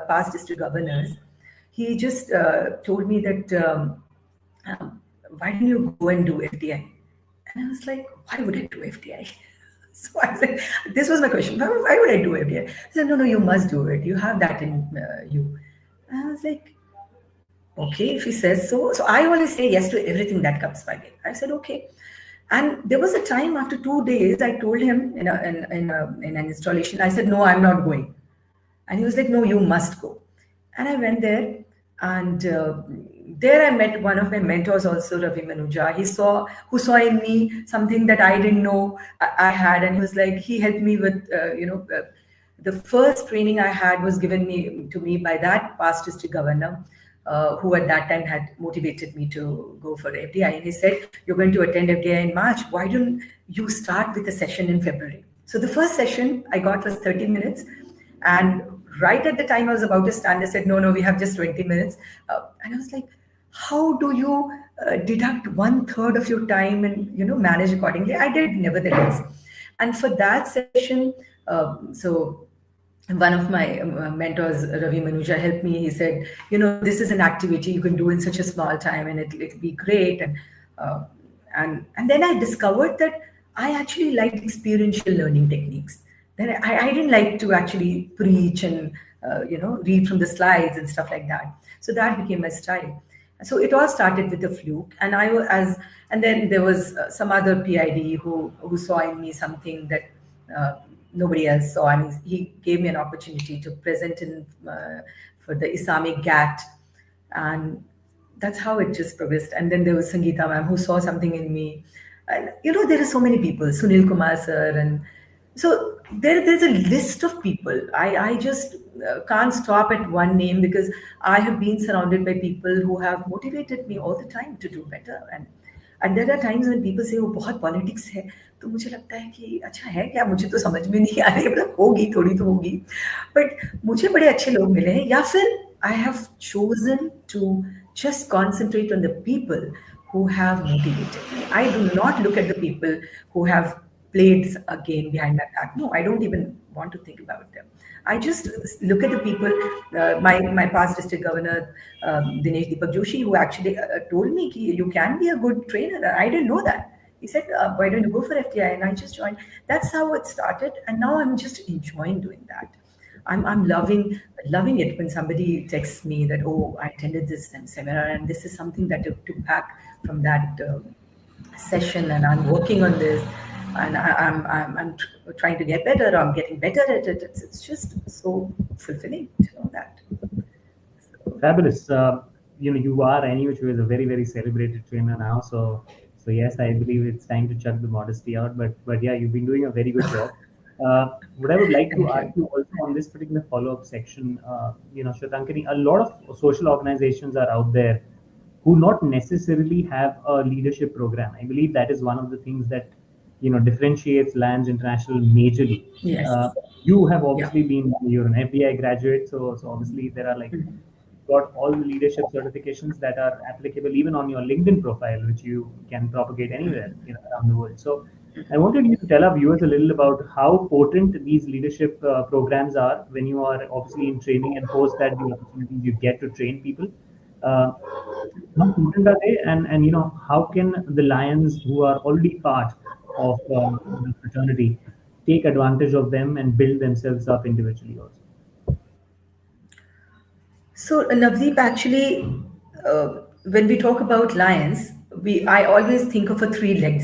past district governors, he just told me that why don't you go and do FDI? And I was like, why would I do FDI? So I said, this was my question. Why would I do FDI? He said, no, you must do it. You have that in you. And I was like, okay, if he says so. So I always say yes to everything that comes my way. I said, okay. And there was a time after 2 days, I told him in an installation, I said, no, I'm not going. And he was like, no, you must go. And I went there, and there I met one of my mentors also, Ravi Manuja. Who saw in me something that I didn't know I had. And he was like, he helped me with, the first training I had was given to me by that past district governor, who at that time had motivated me to go for FDI. And he said, you're going to attend FDI in March. Why don't you start with a session in February? So the first session I got was 30 minutes. And right at the time I was about to stand, they said, no, we have just 20 minutes. And I was like, how do you deduct 1/3 of your time and, manage accordingly? I did nevertheless. And for that session, so one of my mentors, Ravi Manuja, helped me. He said, this is an activity you can do in such a small time, and it'll be great. Uh, and then I discovered that I actually liked experiential learning techniques. Then I didn't like to actually preach and read from the slides and stuff like that. So that became my style. So it all started with a fluke, and and then there was some other PID who saw in me something that uh, nobody else saw, and he gave me an opportunity to present in for the Islamic GAT, and that's how it just progressed. And then there was Sangeeta ma'am who saw something in me, and there are so many people, Sunil Kumar sir, and so there's a list of people. I just can't stop at one name because I have been surrounded by people who have motivated me all the time to do better. And there are times when people say वो बहुत politics है, तो मुझे लगता है कि अच्छा है क्या, मुझे तो समझ में नहीं आ रही, मतलब होगी थोड़ी तो होगी, बट मुझे बड़े अच्छे लोग मिले हैं, या फिर I have chosen to just concentrate on the people who have motivated me. I do not look at the people who have played a game behind my back. No, I don't even want to think about them. I just look at the people. My past district governor, Dinesh Deepak Joshi, who actually told me ki you can be a good trainer. I didn't know that. He said, "Why don't you go for FTI?" And I just joined. That's how it started, and now I'm just enjoying doing that. I'm loving it when somebody texts me that, oh, I attended this seminar, and this is something that I took back from that session, and I'm working on this, and I'm trying to get better, or I'm getting better at it. It's just so fulfilling to know that. So, Fabulous. You are anyway is a very, very celebrated trainer now. So yes, I believe it's time to chuck the modesty out. But yeah, you've been doing a very good job. What I would like to thank ask you. you also on this particular follow-up section, Shwetankari, a lot of social organizations are out there who not necessarily have a leadership program. I believe that is one of the things that differentiates Lions International majorly. Yes. Uh, you have Yeah. obviously you're an FBI graduate, so obviously there are like Mhm. got all the leadership certifications that are applicable even on your LinkedIn profile, which you can propagate anywhere around the world. So I wanted you to tell our viewers a little about how potent these leadership programs are when you are obviously in training, and post that the opportunities you get to train people. Uh, how important are they, and how can the Lions who are already part of the fraternity take advantage of them and build themselves up individually also? So, Navdeep, actually, when we talk about lions, I always think of a three-legged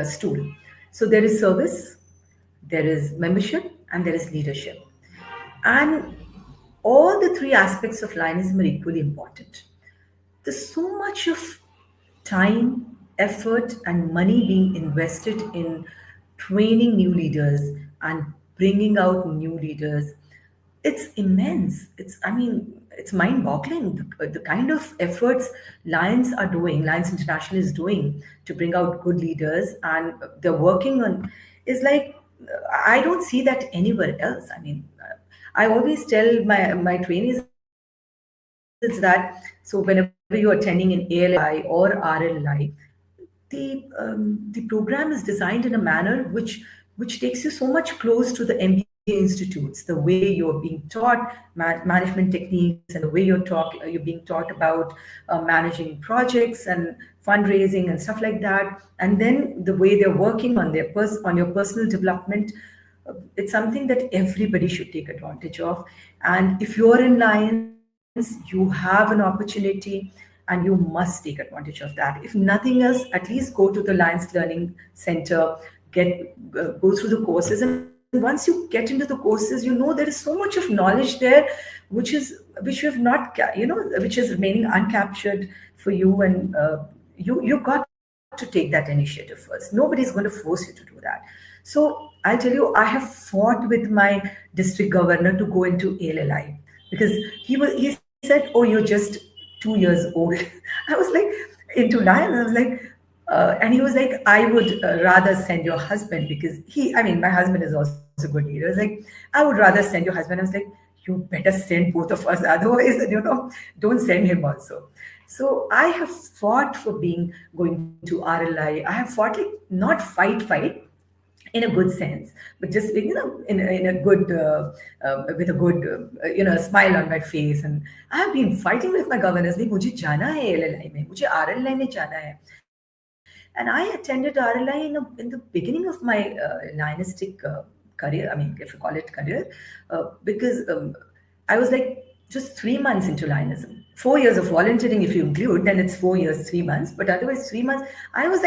stool. So there is service, there is membership, and there is leadership. And all the three aspects of lionism are equally important. There's so much of time, effort, and money being invested in training new leaders and bringing out new leaders. It's immense. It's mind-boggling the kind of efforts Lions International is doing to bring out good leaders, and they're working on. Is like I don't see that anywhere else. I always tell my trainees that so whenever you're attending an ALLI or RLI, the program is designed in a manner which takes you so much close to the MBA institutes. The way you're being taught management techniques and the way you're being taught about managing projects and fundraising and stuff like that, and then the way they're working on on your personal development. It's something that everybody should take advantage of. And if you're in Lions, you have an opportunity and you must take advantage of that. If nothing else, at least go to the Lions Learning Center, go through the courses. And once you get into the courses, there is so much of knowledge there, which you have not, which is remaining uncaptured for you. And you got to take that initiative first. Nobody's going to force you to do that. So I'll tell you, I have fought with my district governor to go into ALLI because he said, "Oh, you're just 2 years old." I was like, into Lions. I was like, and he was like, "I would rather send your husband because my husband is also good leader." I was like, "I would rather send your husband." I was like, "You better send both of us, otherwise, don't send him also." So I have fought for going to RLI. I have fought, like, not fight in a good sense, but just in a good with a good smile on my face. And I have been fighting with my governors like, "मुझे जाना है ALLI में, मुझे RLI में जाना है." And I attended RLI in the beginning of my Lionistic career. I mean, if you call it career, because I was like just 3 months into Lionism. 4 years of volunteering, if you include, then it's 4 years, 3 months. But otherwise, 3 months. I was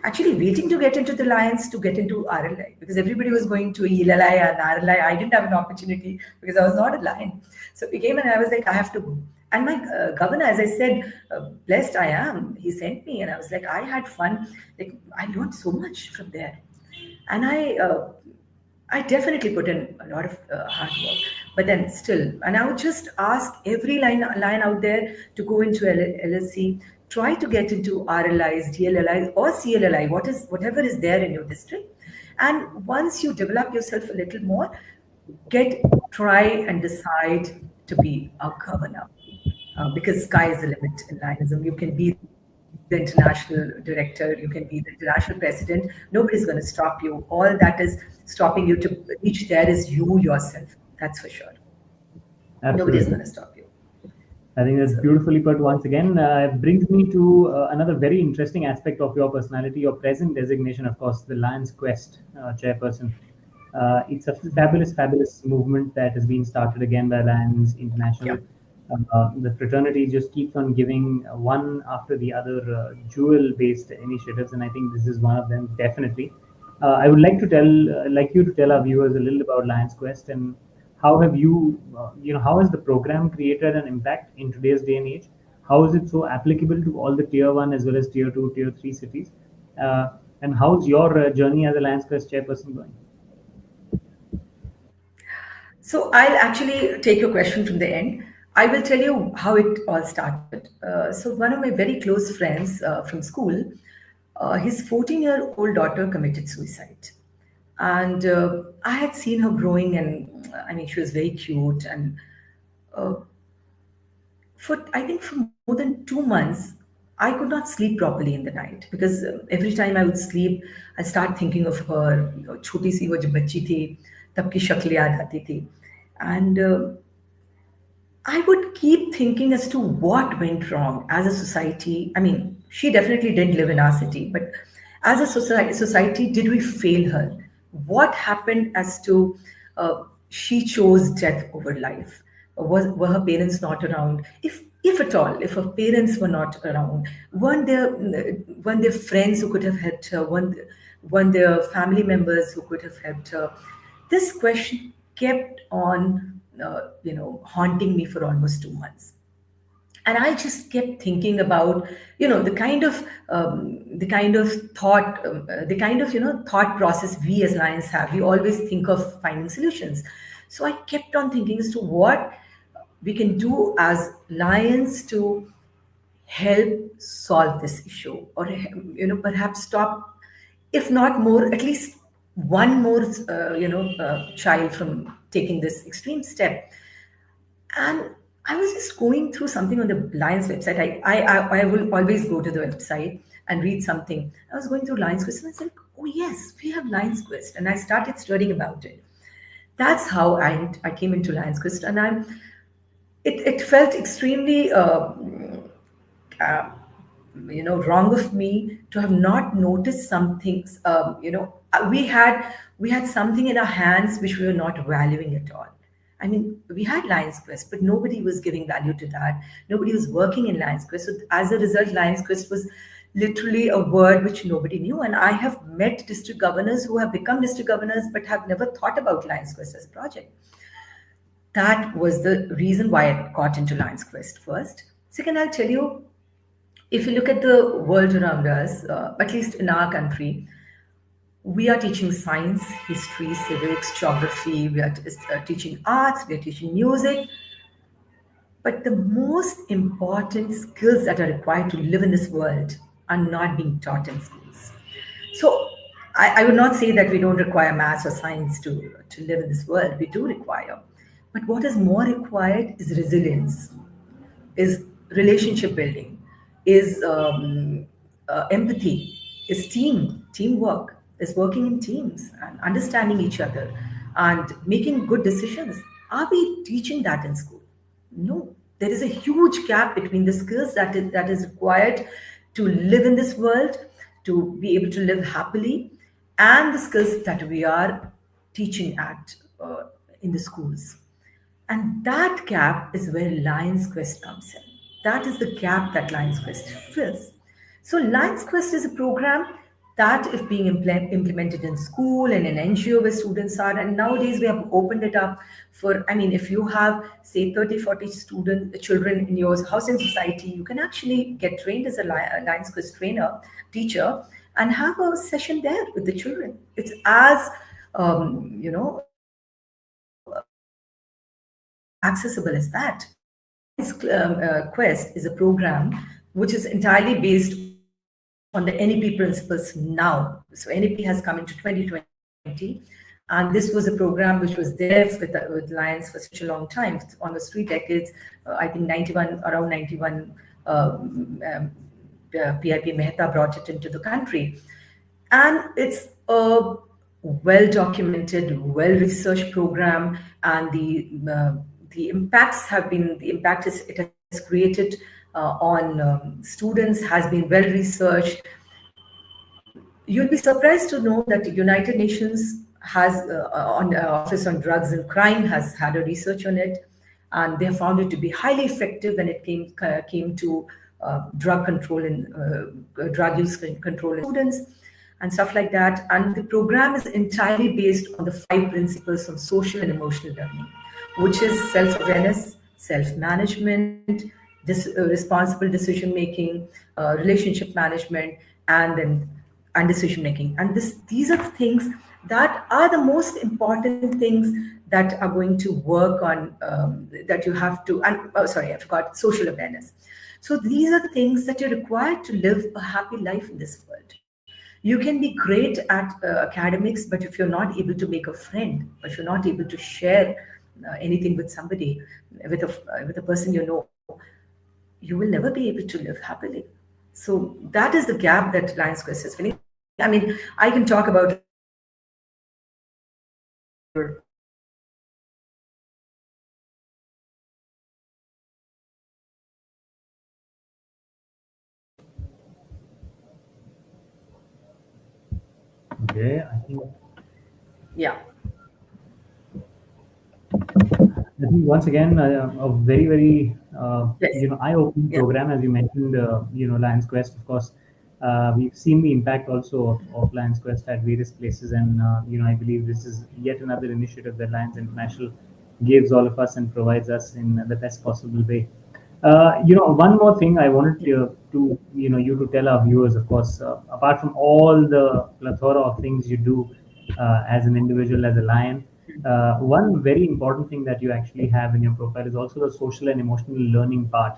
actually waiting to get into the Lions to get into RLI because everybody was going to ELLI and RLI. I didn't have an opportunity because I was not a Lion. So it became, and I was like, I have to go. And my governor, as I said, blessed I am, he sent me, and I was like, I had fun. Like, I learned so much from there. And I definitely put in a lot of hard work, but then still, and I would just ask every line out there to go into LSC, try to get into RLIs, DLLIs, or CLLI, whatever is there in your district. And once you develop yourself a little more, try and decide to be a governor. Because sky is the limit in Lionism. You can be the international director, you can be the international president. Nobody's going to stop you. All that is stopping you to reach there is you yourself. That's for sure. Nobody's going to Absolutely. stop you. I think that's So, beautifully put once again. It brings me to another very interesting aspect of your personality, your present designation, of course, the Lions Quest chairperson. It's a fabulous, fabulous movement that has been started again by Lions yeah. International. The fraternity just keeps on giving one after the other jewel-based initiatives, and I think this is one of them definitely. I would like you to tell our viewers a little about Lions Quest and how have how has the program created an impact in today's day and age? How is it so applicable to all the tier one as well as tier two, tier three cities? And how's your journey as a Lions Quest chairperson going? So I'll actually take your question from the end. I will tell you how it all started. So one of my very close friends from school, his 14-year-old daughter committed suicide. And I had seen her growing, and she was very cute. And uh, I think for more than 2 months, I could not sleep properly in the night because every time I would sleep, I start thinking of her. छोटी सी वो जब बच्ची थी, तब की शक्ल याद आती थी, and I would keep thinking as to what went wrong as a society. I mean, she definitely didn't live in our city, but as a society, did we fail her? What happened as to she chose death over life? were her parents not around? If at all, if her parents were not around, weren't there friends who could have helped her? Weren't there family members who could have helped her? This question kept on, haunting me for almost 2 months. And I just kept thinking about, the kind of thought, the kind of thought process we as lions have. We always think of finding solutions. So I kept on thinking as to what we can do as lions to help solve this issue, or perhaps stop, if not more, at least one more child from taking this extreme step. And I was just going through something on the Lions website. I will always go to the website and read something. I was going through Lions Quest and I said, oh, yes, we have Lions Quest. And I started studying about it. That's how I came into Lions Quest. And it felt extremely uh, wrong of me to have not noticed some things. We had something in our hands which we were not valuing at all. I mean, we had Lions Quest, but nobody was giving value to that. Nobody was working in Lions Quest. So as a result, Lions Quest was literally a word which nobody knew. And I have met district governors who have become district governors but have never thought about Lions Quest as a project. That was the reason why I got into Lions Quest first. Second, I'll tell you, if you look at the world around us, at least in our country, we are teaching science, history, civics, geography, we are teaching arts, we are teaching music. But the most important skills that are required to live in this world are not being taught in schools. So I would not say that we don't require maths or science to live in this world. We do require. But what is more required is resilience, is relationship building, is empathy, is teamwork, is working in teams and understanding each other and making good decisions. Are we teaching that in school? No. There is a huge gap between the skills that is required to live in this world, to be able to live happily, and the skills that we are teaching at in the schools. And that gap is where Lions Quest comes in. That is the gap that Lions Quest fills. So, Lions Quest is a program that, if being implemented in school and in NGO where students are, and nowadays we have opened it up for, I mean, if you have, say, 30, 40 children in your housing society, you can actually get trained as a Lions Quest teacher, and have a session there with the children. It's as, accessible as that. Lions Quest is a program which is entirely based on the NEP principles now. So NEP has come into 2020, and this was a program which was there with Lions for such a long time, almost 3 decades. I think 91, around 91, PIP Mehta brought it into the country. And it's a well documented, well researched program, and the impact it has created on students has been well researched. You'll be surprised to know that the United Nations has on Office on Drugs and Crime has had a research on it, and they found it to be highly effective when it came to drug control and drug use control in students and stuff like that. And the program is entirely based on the 5 principles of social and emotional learning, which is self-awareness, self-management, responsible decision making, relationship management, and decision making. And these are the things that are the most important things that are going to work on, that you have to, and sorry, I forgot, social awareness. So these are the things that you're required to live a happy life in this world. You can be great at academics, but if you're not able to make a friend, or if you're not able to share anything with somebody, with a person you know, you will never be able to live happily. So that is the gap that Lions Quest is filling. I mean, I can talk about it for Okay, I think yeah. I think once again a very very Yes. eye-opening Yeah. program, as you mentioned. Lions Quest, of course. We've seen the impact also of Lions Quest at various places, and I believe this is yet another initiative that Lions International gives all of us and provides us in the best possible way. One more thing I wanted you to tell our viewers, of course, apart from all the plethora of things you do as an individual, as a lion, one very important thing that you actually have in your profile is also the social and emotional learning part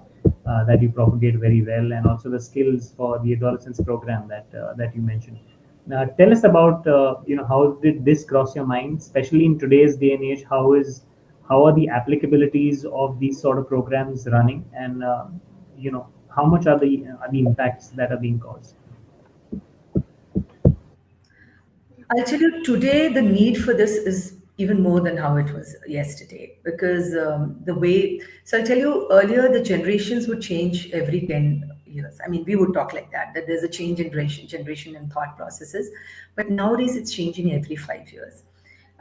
that you propagate very well, and also the skills for the adolescence program that you mentioned. Now, tell us about how did this cross your mind, especially in today's day and age? How are the applicabilities of these sort of programs running, and how much are the impacts that are being caused? I'll tell you, today the need for this is even more than how it was yesterday, because the way, so I'll tell you, earlier the generations would change every 10 years. I mean, we would talk like that there's a change in generation and thought processes. But nowadays it's changing every 5 years.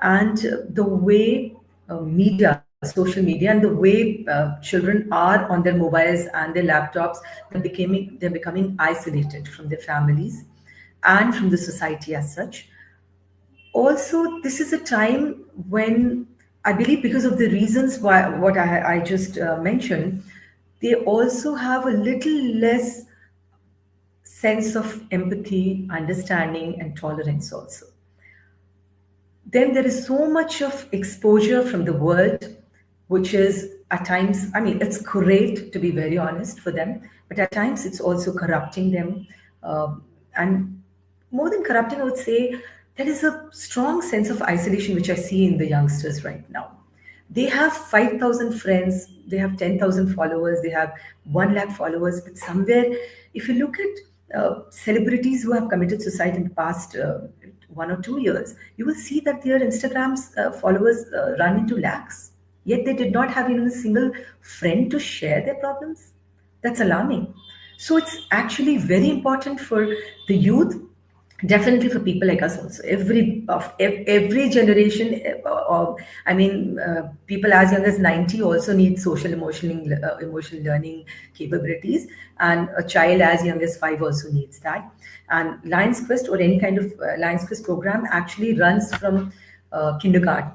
And the way media, social media, and the way children are on their mobiles and their laptops, they're becoming isolated from their families and from the society as such. Also, this is a time when I believe, because of the reasons why what I just mentioned, they also have a little less sense of empathy, understanding, and tolerance also. Then there is so much of exposure from the world, which is at times, I mean, it's great to be very honest for them, but at times it's also corrupting them. And more than corrupting, I would say there is a strong sense of isolation which I see in the youngsters right now. They have 5,000 friends, they have 10,000 followers, they have 1 lakh followers, but somewhere, if you look at celebrities who have committed suicide in the past 1 or 2 years, you will see that their Instagram's followers run into lakhs. Yet they did not have even a single friend to share their problems. That's alarming. So it's actually very important for the youth, definitely for people like us also. Every generation, I mean, people as young as 90 also need social emotional learning capabilities, and a child as young as 5 also needs that. And Lions Quest, or any kind of Lions Quest program, actually runs from kindergarten,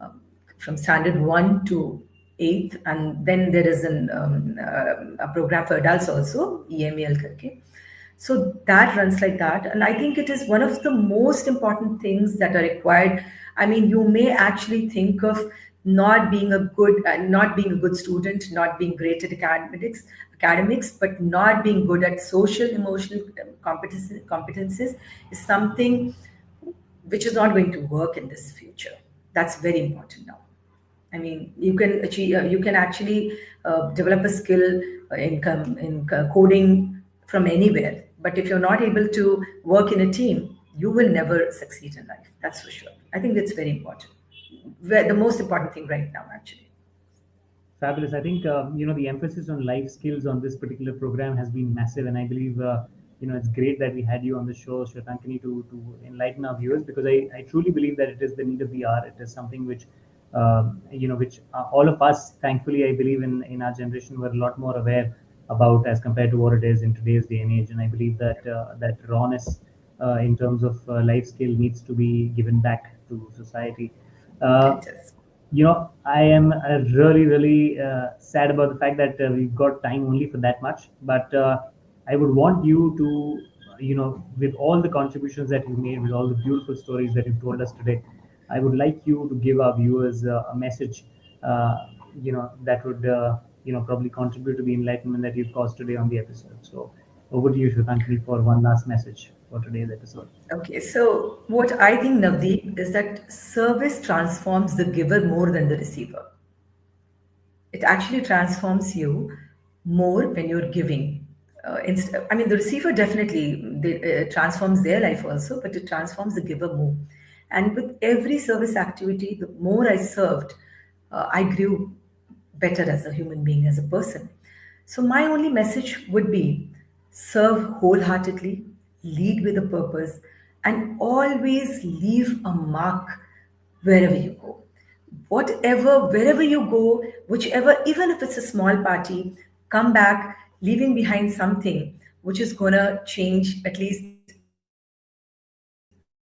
um, from standard 1 to 8th, and then there is a program for adults also, EMEL karke. So that runs like that, and I think it is one of the most important things that are required. I mean, you may actually think of not being a good student, not being great at academics, but not being good at social emotional competences is something which is not going to work in this future. That's very important now. I mean, you can actually develop a skill in coding from anywhere. But if you're not able to work in a team, you will never succeed in life. That's for sure. I think that's very important. The most important thing right now, actually. Fabulous. I think the emphasis on life skills on this particular program has been massive, and I believe it's great that we had you on the show, Shwetankani, to enlighten our viewers, because I truly believe that it is the need of the hour. It is something which which all of us, thankfully, I believe in our generation were a lot more aware about as compared to what it is in today's day and age. And I believe that that rawness in terms of life skill needs to be given back to society. Uh, It is. I am really, really sad about the fact that we've got time only for that much. But I would want you to, with all the contributions that you've made, with all the beautiful stories that you've told us today, I would like you to give our viewers a message, that would, probably contribute to the enlightenment that you've caused today on the episode. So over to you, Shwetankani, for one last message for today's episode. Okay, so what I think, Navdeep, is that service transforms the giver more than the receiver. It actually transforms you more when you're giving. I mean, the receiver definitely transforms their life also, but it transforms the giver more. And with every service activity, the more I served, I grew better as a human being, as a person. So, my only message would be serve wholeheartedly, lead with a purpose, and always leave a mark wherever you go. whatever, wherever you go, whichever, even if it's a small party, come back leaving behind something which is gonna change at least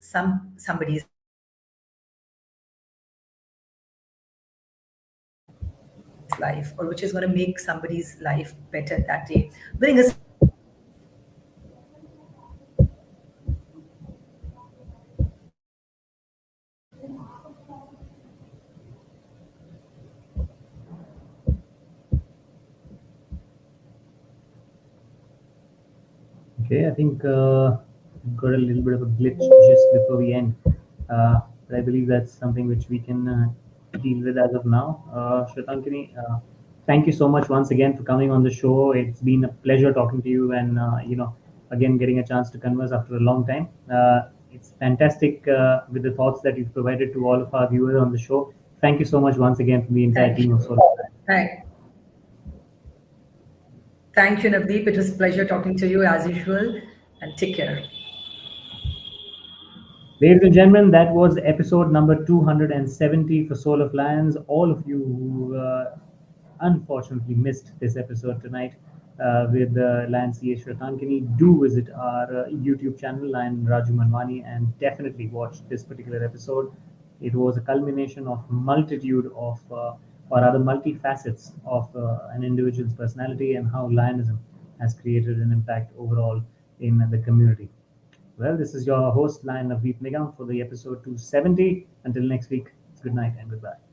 somebody's life, or which is gonna make somebody's life better that day. Bring a smile to somebody's face, bring a smile to somebody's face, and definitely Okay, I think got a little bit of a glitch just before we end. But I believe that's something which we can deal with as of now. Shwetankini, thank you so much once again for coming on the show. It's been a pleasure talking to you, and again getting a chance to converse after a long time. It's fantastic with the thoughts that you've provided to all of our viewers on the show. Thank you so much once again from the entire thank team of you. Solar. Thank you, Navdeep. It was a pleasure talking to you as usual, and take care. Ladies and gentlemen, that was episode number 270 for Soul of Lions. All of you who unfortunately missed this episode tonight with Lion C.A. Shwetankini, do visit our YouTube channel, Lion Raju Manwani, and definitely watch this particular episode. It was a culmination of multitude of, or rather, multifacets of an individual's personality and how Lionism has created an impact overall in the community. Well, this is your host, Lion Navdeep Nigam, for the episode 270. Until next week, it's good night and goodbye.